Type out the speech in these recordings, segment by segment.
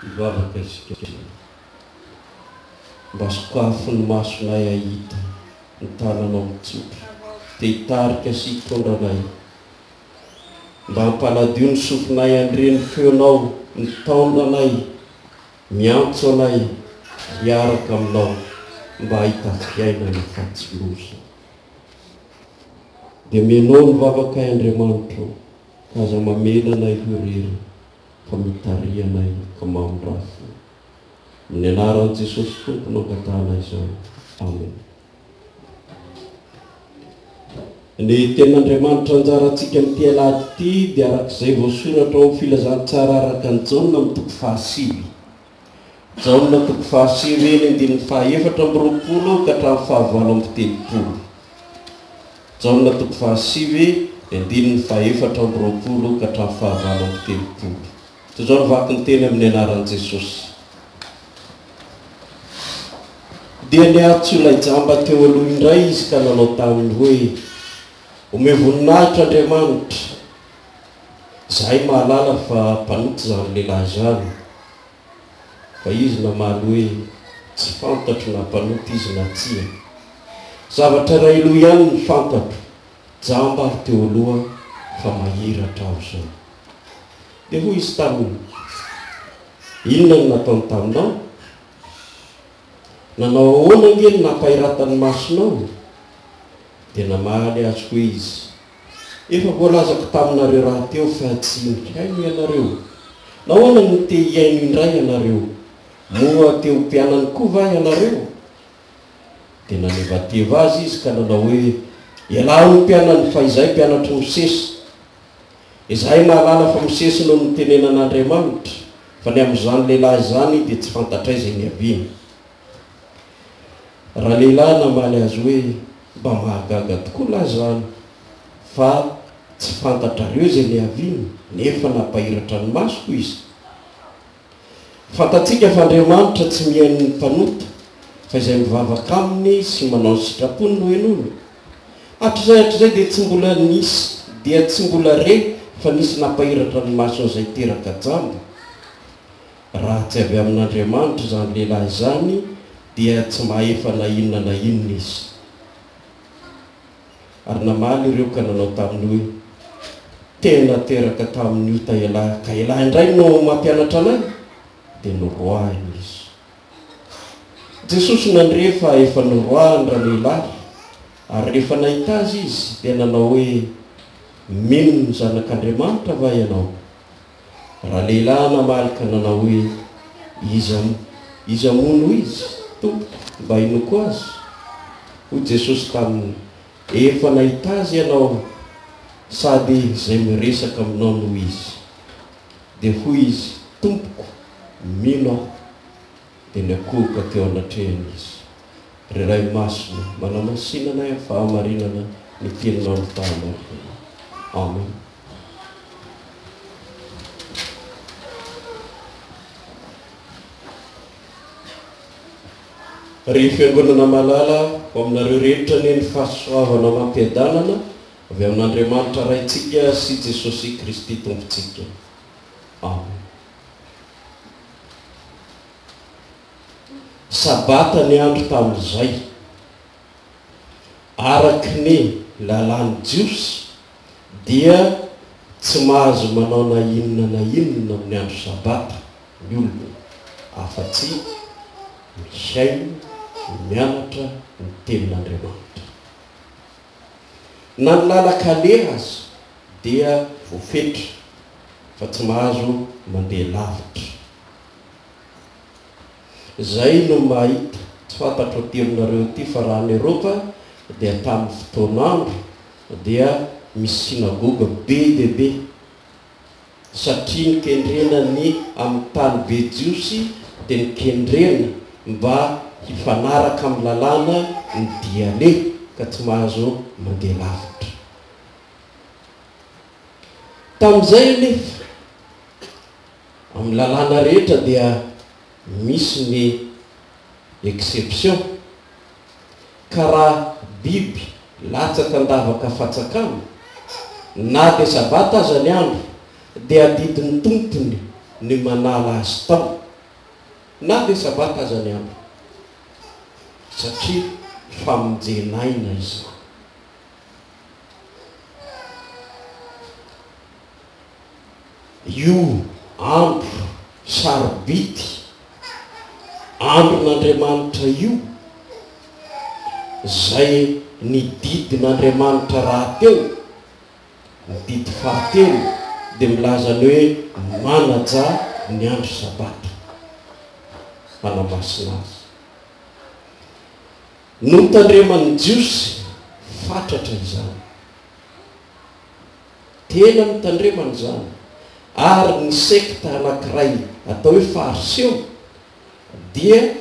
ivavaka isika mba sokafony masonay ahita ny tananao mitsotra dia hitarika sikondranay mba hampaladio ny sofinay andreny feonao ny taonanay miantso anay hiaraka aminao mba hitafiaina ny fatsiloza dia menao ny vavakay Andriamanitro ka aza mamelanay horery fa mitarianay ka mamondrafo amin'ny anaran'i Jesosy Tompony angatahana izao. Amen. Ny ten'Andriamanitra anjarantsika amin'ity alahady ity dia arak'izay voasoratra ao filazantsara araka ny Jaona amin'ny toko 7. Jaona toko 7 eny andininy 4 amby 20 ka hatramin'ny 7 amby 30. Jaona toko 7 andininy 4 amby 20 ka hatramin'ny 7 amby 30. Tozao nivaky ny teny amin'ny anaran'i Jesosy. Dia niatso ilay jamba teo aloha indray izy ka nanao taminy hoe ome voninahitra Andriamanitra, zahay mahalala fa mpanoty zany lehilahy zany, fa izy namaly hoe tsy fantatro na mpanoty izy na tsia. Zavatra ray aloha ihany ny fantatro, jamba teo aloha fa mahiratra aho zao. Dia hoy izy taminy, inona no nataony taminao? Nanao ahoana nge ny nampahiratany masonao? Dia namaly azy koa izy, efa voalazako taminareo raha teo fa tsy nikaino ianareo. Nahoana no te hiaino indray ianareo? Moa teo mpianany koa va ianareo? Dia nanevateva azy izy ka nanao hoe ialao ny mpianany fa izay mpianatry misesy. Izahay mahalala fa misesy no nitenenan'Andriamanitra, fa ny amin'izany lehilahy zany dia tsy fantatray izay niaviany. Raha lehilahy namaly azy hoe mba mahagaga tokoa lahy zany, fa tsy fantatrareo izay niaviany nefa napahiratra ny masoko izy. Fantatsika fa Andriamanitra tsy mihaino ny mpanota fa izay mivavaka aminy sy manao ny sitrapony no henony. Hatr'izay dia tsy mbola nisy, dia tsy mbola re fa nisy napahiratra ny masony izay teraka jamba. Raha tsy avy amin'Andriamanitra zany lehilahy zany dia tsy mahefa na inona na inona izy. Ary namaly ireo ka nanao taminy hoe tena teraka tamin'io taelahy, ka elahy indray no mampianatra anay? Dia noroahiny izy. Jesosy nandrefa efa noroahany raha lehilahy, ary rehefa nahita azy izy dia nanao hoe mino ny zanak'Andriamanitra va ianao? Raha lehilahy namaly ka nanao hoe iza mono izy Tompo, mba inoko azy? Hoy Jesosy taminy, efa nahita azy ianao sady izay miresaka aminao no izy. Dia hoy izy, Tompoko, mino aho. Dia niakohoka teo anatrehany izy. Reray masina manamasinana ny fahamarinana ny teninao ny fahamarinana. Amen. Ry fiangonana malala ho aminareo rehetra ny fahasoavana mampiadanana avy amin'Andriamanitra raintsika sy Jesosy Kristy Tompontsika. Amen. Sabata ny andro tamin'izay, araky ny lalàny jiosy dia tsy mahazo manao na inona amin'ny andro sabata ny olona afa-tsy misaina, mianatra ny tenin'Andriamanitra. Na ny lalakaleha azy dia voafetra fa tsy mahazo mandeha lavitra. Zay no mahita, tsy fantatro aty aminareo ty fa raha ny Eropa dia tamin'ny fotoan'andro dia misy sinagoga be dia be, satria nikendrena ny amin'ny tany be jiosy dia nikendrena mba hifanaraka amin'ny lalàna ny diale ka tsy mahazo mandeha lavitra. Tamin'izay nefa amin'ny lalàna rehetra dia misy ny exception, ka raha biby latsaka andavaka fatsakana na dia sabata aza ny andro dia adidin'ny tompony ny manala azy tao na dia sabata aza ny andro satria famonjenaina izy. Io andro sarobity andron'Andriamanitra io zay nididin'Andriamanitra raha teo nididy fahatelo dia milazany hoe manaja ny andro sabata manamasina azy. Notandreman'ny Jiosy fatratra izany, tena nitandremana izany, ary ny sekta anankiray atao hoe fariseo dia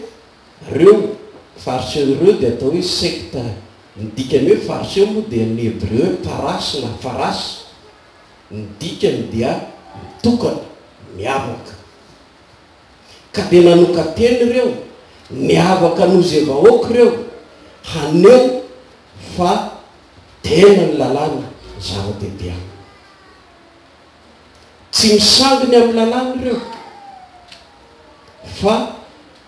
reo fariseo ireo dia atao hoe sekta, ny dikany hoe fariseo moa dia ny hebreo hoe parasy na farasy, ny dikany dia mitokana miavaka, ka dia nanokateny ireo miavaka noho izay vahoaka ireo haneo fa tena ny lalàna zava-dehibe any, tsy misangony amin'ny lalàna ireo fa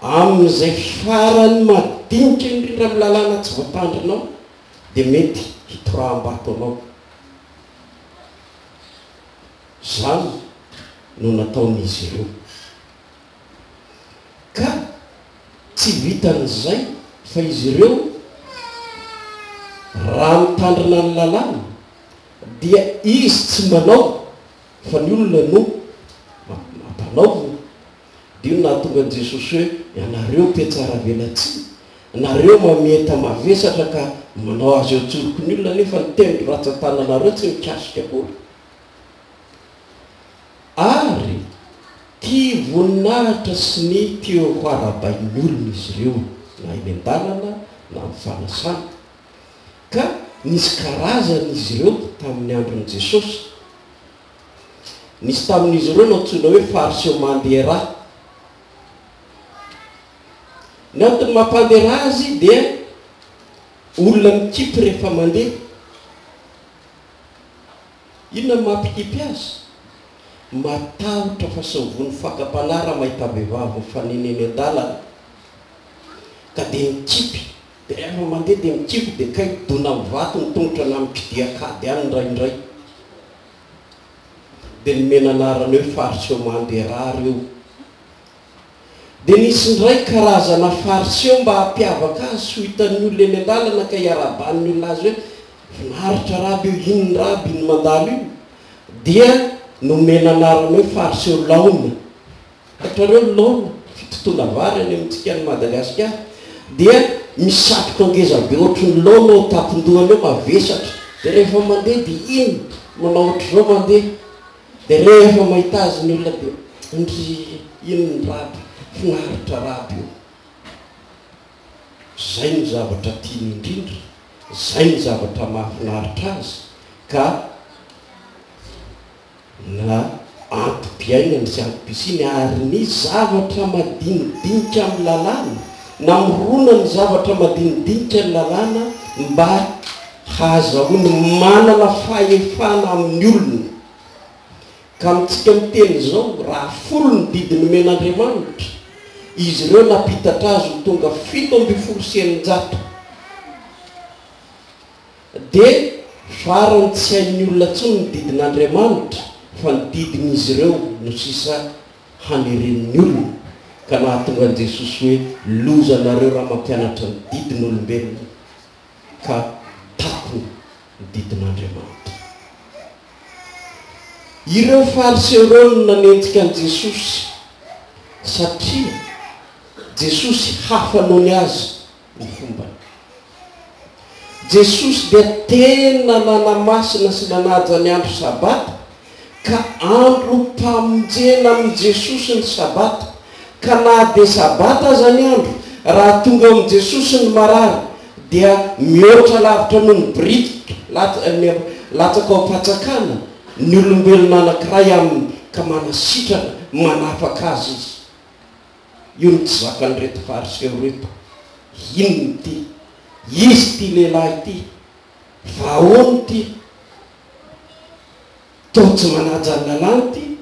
amin'izay farany madinika indrindra amin'ny lalàna tsy voatandrinao dia mety hitoram-bato anao. Zany no nataon'izy ireo, ka tsy vitan'izay fa izy ireo raha mitandrina ny lalàna dia izy tsy manao fa ny olona no mampanaovina. Dia io nahatonga an'i Jesosy hoe ianareo mpiatsara velatsy, nareo mameta mavesatra ka manao azy eo tsoroko ny olona nefa ny tendro ratsan-tananareo tsy mikasika akory. Ary tia voninahitra sy ny tia ho arabain'ny olona izy ireo na eny an-dalana na amin'ny fanasana, ka nisy karazana izy ireo tamin'ny andron'i Jesosy. Nisy tamin'izy ireo natsoina hoe fariseo mandeha raha. Ny antony mampandeha azy dia olona mikipy rehefa mandeha. Inona mampikipy azy? Matahotra fa saovony fakam-panara mahita vehivavy mifaneneny an-dalana, ka dia mikipy, dia rehefa mandeha dia mikipy dia kay dona amin'ny vato ny tongotra na mikidiakady any indraindray. Dia nomena anarany hoe fariseo mandeha raha reo. Dia nisy indray karazana fariseo mba hampiavaka azy sy ho hitan'ny olona eny an-dalana ka hiaraban'ny olona azy hoe finaritra rahaby io, inony rahaby iny mandalo io, dia nomena anarany hoe fariseo laona. Hatrareo laona fitotoana vary any amintsika ny Madagasikara dia misatroka angeza be ohatran'ny laona ao tapon-dohany eo mavesatra, dia rehefa mandeha dia iny manao ohatr'izao mandeha, dia rehefa mahita azy ny olona dia indry inony rahaby, finaritra rahaby io. Zay ny zavatra tiany indrindra, zay ny zavatra mahafinaritra azy, ka na antom-piainany sy antom-pisiny ary ny zavatra madinidinika amin'ny lalàna, na mirona ny zavatra madinidinika ny lalàna mba hahazahoany manana fahefana amin'ny olona. Ka amintsika miteny izao raha folo ny didiny men'Andriamanitra, izy ireo napitatra azy ho tonga 7,700. Dia farany tsy hain'ny olona tsony ny didin'Andriamanitra fa ny didin'izy ireo no sisa haneren'ny olona, ka nahatonga an'i Jesosy hoe loza nareo raha mampianatra ny didin'olombelona ka takony ny didin'Andriamanitra. Ireo fariseo ireo no nanenjika an'i Jesosy satria Jesosy hafa noho ny azy ny fombany. Jesosy dia tena nanamasina sy nanaja ny andro sabata, ka andro mpamonjena amin'ny Jesosy ny sabata, ka na dia sabata aza ny andro raha tonga amin'ny Jesosy ny marary dia mihoatra lavitra noho ny britika latsaka ao am-patsakana ny olombelona anankiray aminy ka manasitrana manafaka azy izy. Io ny tsy zakany reto fariseo reto, inony ty, izy ty lehilahy ty, vahoany ty, to tsy manaja ny lalàna ty,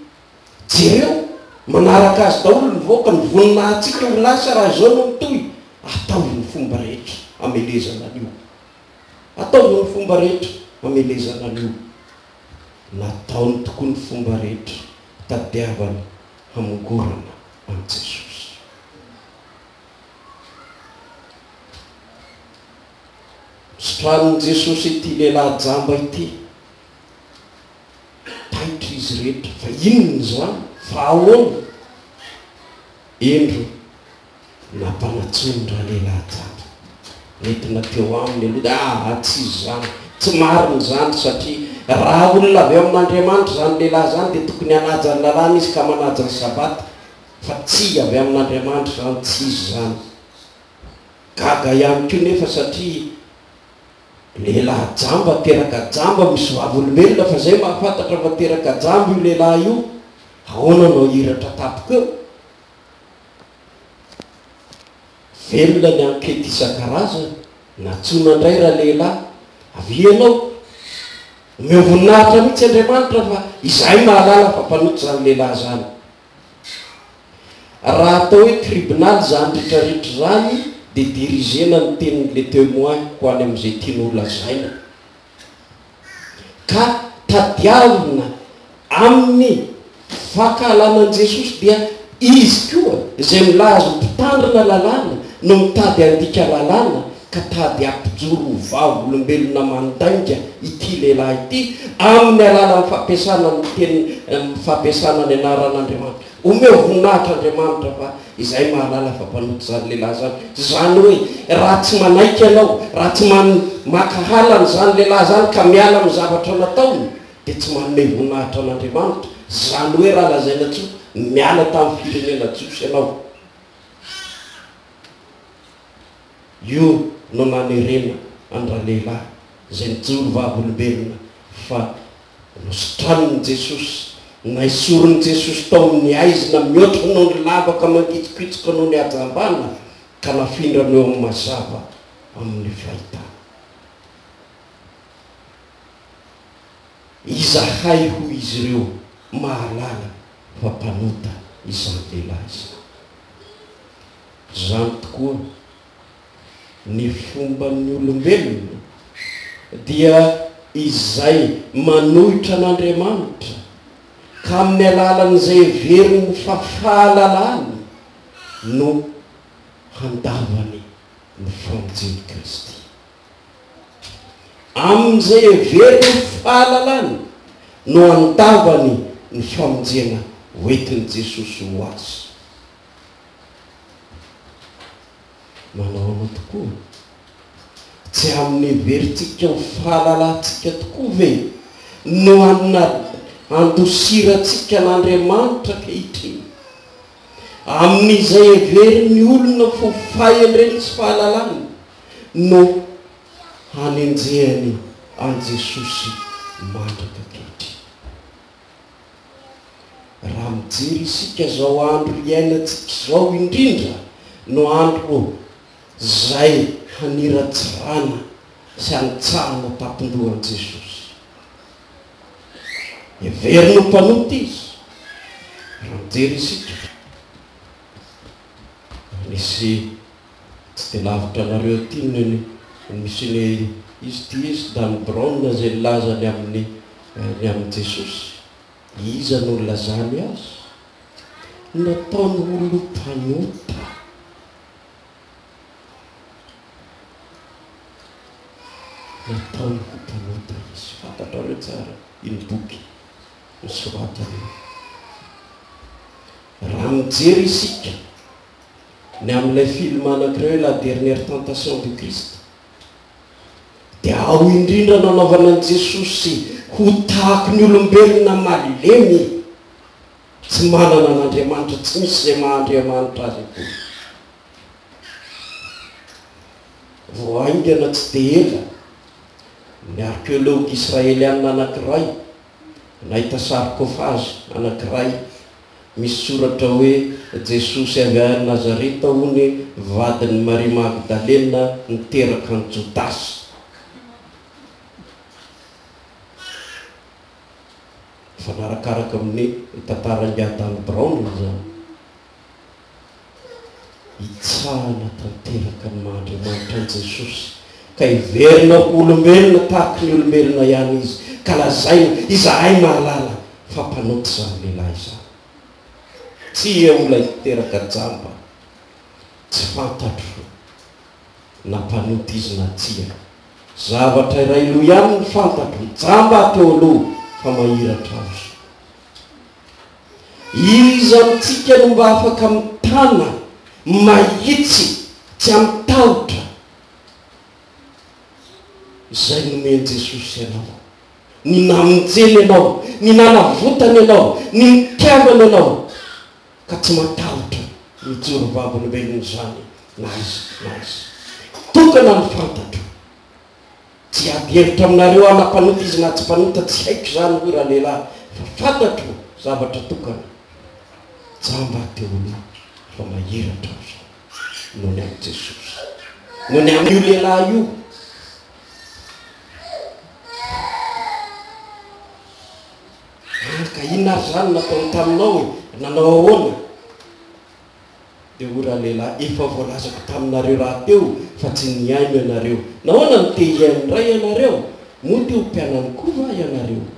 jereo manaraka azy daholo ny voaka ny voninahitsika ho lasa raha zao no mitoy ataovy ny fomba rehetra amelezana an'io ataovy ny fomba rehetra amelezana an'io nataony tokoa ny fomba rehetra tadiavany hamongorana am' Jesosy. Sotraniny Jesosy ity lehilahy jamba ity taitra izy rehetra fa inony zany fa ahoana endro nampanatsony raha lehilahy jamba nentina teo aminy aloha tsy izy zany tsy mariny zany satria raha olona avy amin'Andriamanitra zany lehilahy zany dia tokony hanaja ny lalàna izy ka manaja ny sabata fa tsy avy amin'Andriamanitra zany tsy izy zany gaga ihany koa nefa satria lehilahy jamba teraka jamba misy vavolombelona fa zay mahafantatra fa teraka jamba io lehilahy io ahoana no hiratra tapoka eo velona ny ankety isan-karazany natsona indray raha lehilahy avianao omeo voninahitra mihitsy Andriamanitra fa izay mahalala fa mpanoto zany lehilahy zany raha atao hoe tribunal zany rehetrarehetra zany dia dirigena ny tenin'le témoin ho any amin'izay tian'olona zaina ka tadiavina amin'ny fahakahalanan'i Jesosy dia izy koa izay milazo mpitandrina lalàna no mitady andika lalàna ka tady ampijoro ho vavo olombelona mandainga ity lehilahy ity amin'ny alalan'ny fampiasana ny teny fampiasana ny anaran'Andriamanitra omeo voninahitra Andriamanitra fa izay mahalala fa mpanoto zany lehilahy zany zany hoe raha tsy manaiky ianao raha tsy makahalany zany lehilahy zany ka miala amin'ny zavatra nataony dia tsy manome voninahitra an'Andriamanitra zany hoe raha lazaina tso miala tamin'ny firenena Jiosy ianao io no nanerena andra lehilahy zay nijoro vavolombelona fa nosotraniny Jesosy naisorony Jesosy tao amin'ny aizina mihoatra noho ny lavaka mangitsikitsika noho ny ajambana ka nafindrany eo amin'ny mazava amin'ny fahitana izahay ho izy ireo mahalala fa mpanota izany lehilahy zany tokoa ny fomban'ny olombelona dia izay manohitra an'Andriamanitra ka amin'ny alalan'izay veriny fa fahalalany no handavany ny famonjeny Kristy amin'izay veriny fahalalany no handavany ny famonjena hoentin'i Jesosy ho azy manao tokoa tsy amin'ny veritsika ny fahalalantsika tokoa ve no andosiratsika n'Andriamanitra kehitriny amin'izay veriny olona fo fahendreny sy fahalalany no hanenjehany an' Jesosy mandraka kehitriny raha mijery isika zao andro iainantsika zao indrindra no andro zay haniratsirana sy hanitsahana tampindohan'i Jesosy everiny mpanota izy raha mijery isika nisy tsy dia lavitra anareo ty ny misy ny izy ty izy Dan Brown zay nilazany amin'ny Jesosy iza no lazany azy nataony olo mpanota nataony ho mpanota izy fantatrareo tsara iny boky misoratany raha mijery isika ny amin'ilay film anakireo la dernière tentation de Christ dia ao indrindra nanaovana an' Jesosy ho tahako ny olombelona malemy tsy manana an'Andriamanitra tsy misy zay maha-Andriamanitra azy akory voaingana tsy dia ela ny arkéologue israeliana anakiray nahita sarcophagy anakiray misy soratra hoe Jesosy avy any Nazareta hony vadiny Marie Magdalena niteraka ny Jodasy fa arakaraka amin'ny tantaran-giatany Brown zany itsahana tanteraka ny Mahandriamanitra an Jesosy ka iverina olombelona tahaka ny olombelona ihany izy ka lazaina izahay mahalala fa mpanoty zany lehilahy izany tsy olona iteraka jamba tsy fantatro na mpanoty izy na tsia zavatra iray lo ihany ny fantatro jamba teo aloha fa mahiratra azy izy amintsika no mba afaka mitana mahitsy tsy amitahotra izay nomeny Jesosy ianao ny namonjeny ianao ny nanavotany ianao ny mitiavana ianao ka tsy matahotra mijoro vavolombelony zany na izy tokana ny fantatro tsy adihevitra aminareo ana-panoty izy na tsy mpanota tsy haiko zany hoe raha lehilahy fa fantatro zavatra tokana jamba teo aloha fa mahiratra azy noho ny amin'ny Jesosy noho ny amin'io lehilahy io ka inona zany nataony taminao nanao ahoana dia ho raha lehilahy efa voalazako taminareo raha teo fa tsy niaino ianareo nahoana ny te hiaino ray ianareo moa teo mpianany koa va ianareo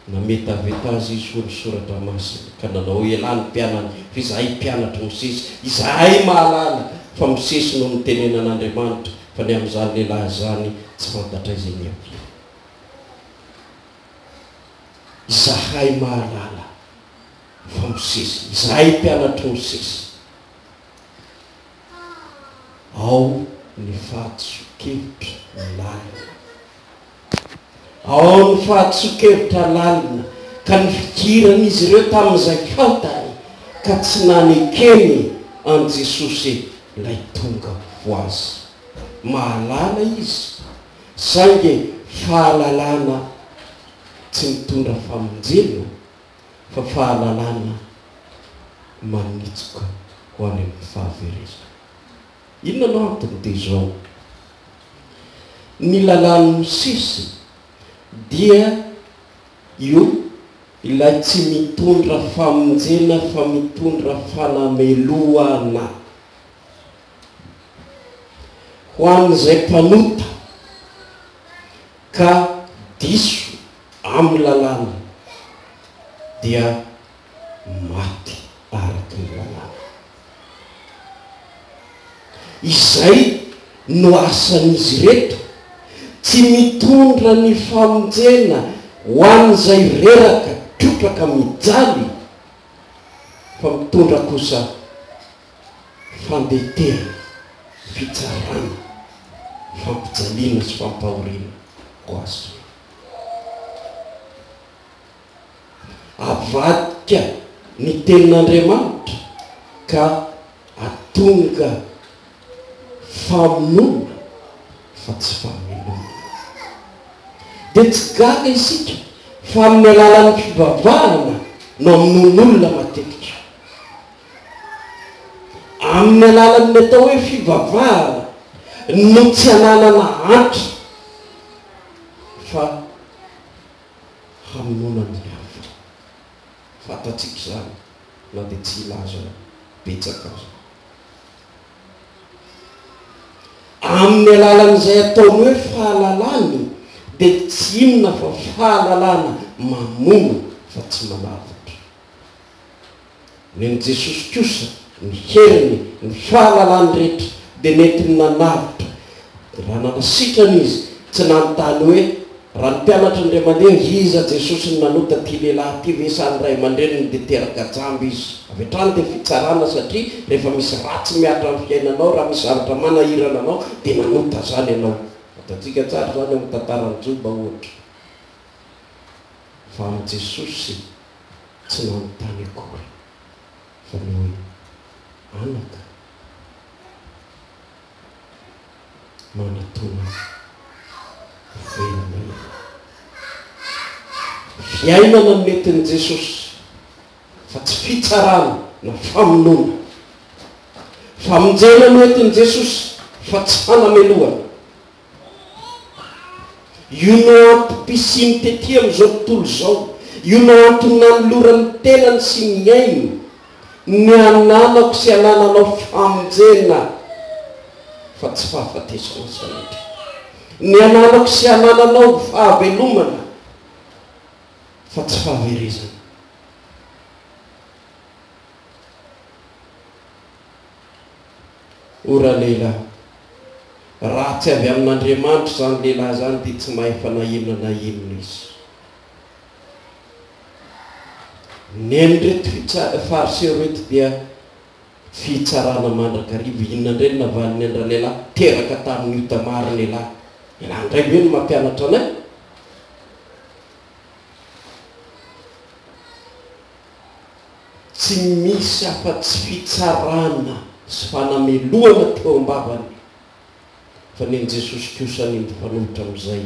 na mety avetazy izy ho ny soratra masina ka nanao elany mpianany fa izahay mpianatra misesy izahay mahalala fa misesy no mitenenan'Andriamanitra fa ny amin'izany lehilahy zany tsy fantatra izy ny avy izahay mahalala fa misesy izahay mpianatra misesy ao ny fahatso-kevitra lalina ao ny fahatso-kevitra lalina ka ny fikirana izy ireo tamin'izay fantany ka tsy nanekeny an Jesosy lay tonga ho azy mahalala izy saingy fahalalana tsy mitondra famonjena fa fahalalana manitsoka ho any amin'ny fahaverezana inona no antony dia zao ny lalàny misesy dia io ilay tsy mitondra famonjena fa mitondra fanameloana ho an'izay mpanota ka diso amin'ny lalàna dia maty araky ny lalàna izay no asan'izy reto tsy mitondra ny famonjena ho an'izay reraka trotraka mijaly fa mitondra kosa fandeterana fitsarana fampijaliana sy fampahoriana ho azy avadika ny tenin'Andriamanitra ka atonga famonona fa tsy famelona dia tsy gaga isika fa amin'ny alalan'ny fivavahana no amin'olona matetika amin'ny alalan'ny atao hoe fivavahana no tsy ananana antra fa hamonona ny hafa fantatsika zany na dia tsy ilaza betsaka azy amin'ny alalan'izay ataony hoe fahalalany dia tsy inona fa fahalalana mamono fa tsy manavitra neny Jesosy kosa ny heriny ny fahalalany rehetra dia nentiny nanavitra raha nanasitrana izy tsy nanontany hoe raha ny mpianatra ndray mandeha iza Jesosy ny nanota ty lehilahy ty vesany ray aman-dreniny dia teraka jamby izy avy hatrany dia fitsarana satria rehefa misy ratsy miatra amin'ny fiainanao raha misy zavatra manahirana anao dia nanota zany ianao ataontsika tsara zany amin'ny tantarany Joba ohatra fa amin'ny Jesosy tsy nanontany akory fa ny hoe anaka manatona velona fiainana metiny Jesosy fa tsy fitsarana na famonona famonjena metiny Jesosy fa tsy fanameloana io no antom-pisiny tetỳ amin'izao tontolo izao, io no antony nanolorany tenany sy ny ainy ny ananako sy anananao famonjena fa tsy fahafatesana sanatra, ny ananako sy anananao fahavelomana fa tsy fahaverezana. ora lehilahy, raha tsy avy amin'Andriamanitra zany lehilahy zany dia tsy mahay fa na inona na inona izy. Neny reto fariseo reto dia fitsarana mandrakariva, inona indray navaliny andra lehilahy teraka tamin'io tamary lehilahy. Lehilahy indray be no mampianatra anay. Tsy misy afa-tsy fitsarana sy fanameloana teo am-bavany fa neny Jesosy kosa ny mifanohitra amin'izay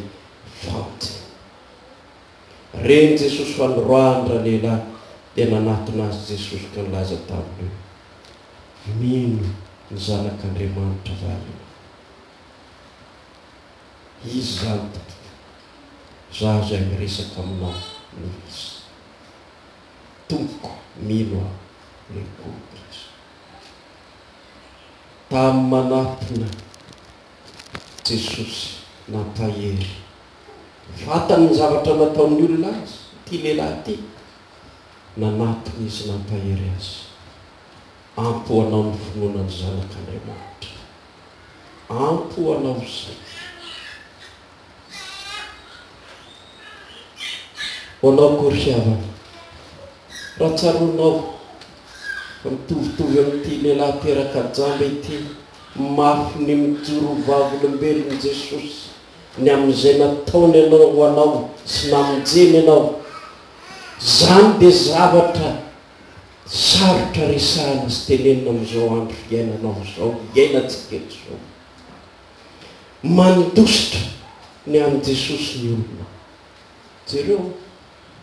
famonjena. Reny Jesosy fa niroahandra lehilahy dia nanatona azy Jesosy ka nilaza taminy hoe mino ny zanak'Andriamanitra valina. Izy zany za zay miresaka aminao no izy. Tompoko mino aho lehibe Kristy. Tamin'ny manatona Jesosy nampahery vatany ny zavatra nataon'ny olona azy, ty lehilahy ty nanatona izy nampahery azy. Ampo anao ny finoanany zanak'Andriamanitra, ampo anao izay. Ho anao kory havana, raha tsaronao fa mitovitovy amin'ity lehilahy teraka jamba ity, mafy ny mijoro vavolombelony Jesosy ny amin'izay nataony ianao ho anao sy namonjeny ianao. Zany dia zavatra sarotra resahana sy tenenina amin'izao andro fiainanao izao, iainantsika izao. Mandositra ny amin'ny Jesosy ny olona. Jereo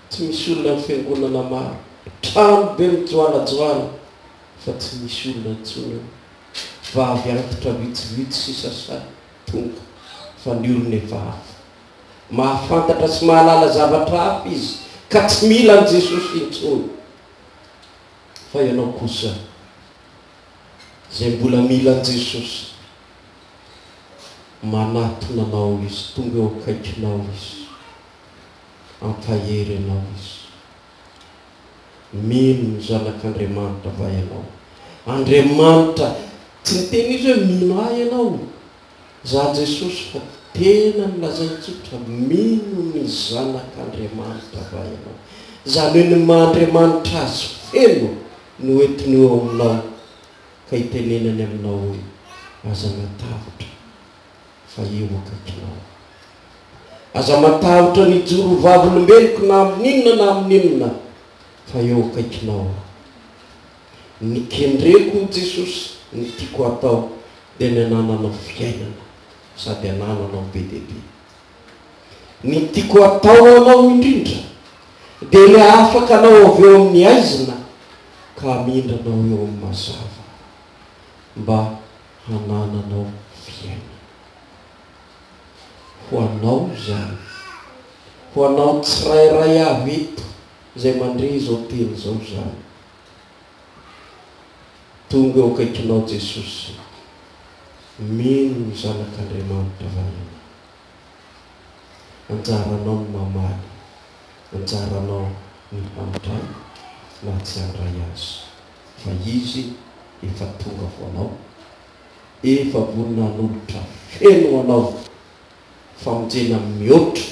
tsy misy olona ny fiangonana maro, trano be mijoalajoala fa tsy misy olona intsony eo. Vavy antitra vitsivitsy sy sasay tonga fa ny olona efa hafa. Mahafantatra sy mahalala zavatra hafa izy ka tsy mila an Jesosy intsony. Fa ianao kosa zay mbola mila an Jesosy, manatona anao izy, tonga eo akaikinao izy, ampahery anao izy. Mino ny zanak'Andriamanitra va ianao. Andriamanitra tsy niteny izy hoe mino ahy ianao, za Jesosy fa tena nilazaintsotra mino ny zanak'Andriamanitra va ianao. Zany hoe ny maha-Andriamanitra azy feno no entiny eo aminao ka hitenenany aminao hoe aza matavitra fa eo akaikinao. Aza matavitra ny joro vavolombeloko na amin'inona na amin'inona fa eo akaikinao. Nikendreko Jesosy ny tiako atao dia ny anananao fiainana sady anananao be dia be. Ny tiako atao anao indrindra dia le afaka anao avy eo amin'ny aizina ka hamindranao eo amin'ny mazava mba hanananao fiainana. Ho anao zany, ho anao tsirairay avy eto izay mandre izao teny izao zany, tonga eo akaikinao Jesosy, mino ny zanak'Andriamanitra valina. Anjaranao ny mamaly, anjaranao ny handray na tsy handray azy, fa izy efa tonga ho anao, efa vonina hanolotra feno anao famonjena mihoatra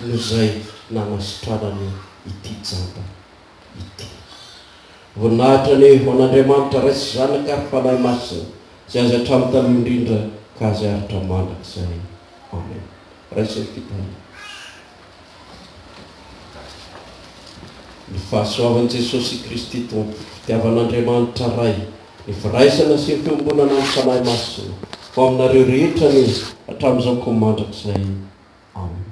no izay nanasitranany ity jamba ity. Voninahitra ny ho an'Andriamanitra raisy zanaka ary fanahy masina zay azy hatramin'ny taloha indrindra ka azy aritra mandrak'izay. Amen. Raisy ny fitahia. Ny fahasoavan'i Jesosy Kristy Tompo, fitiavan'Andriamanitra ray, ny firaisana sy ny fiambonana amin'ny fanahy masina ho aminareo rehetra ny hatramin'izao koa mandrak'izay. Amen.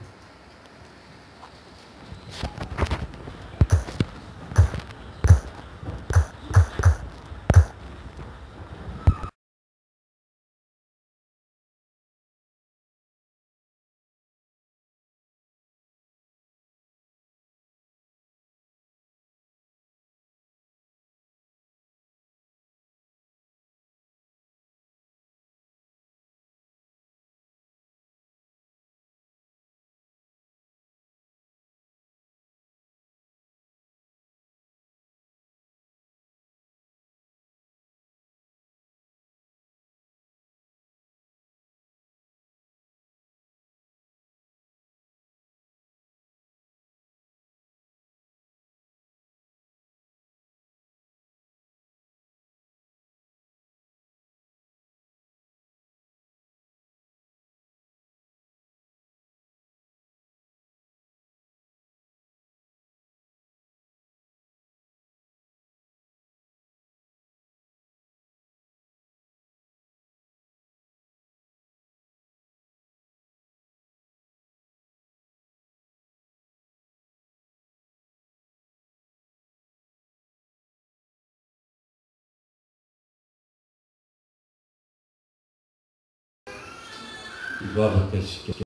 hivavaka isika.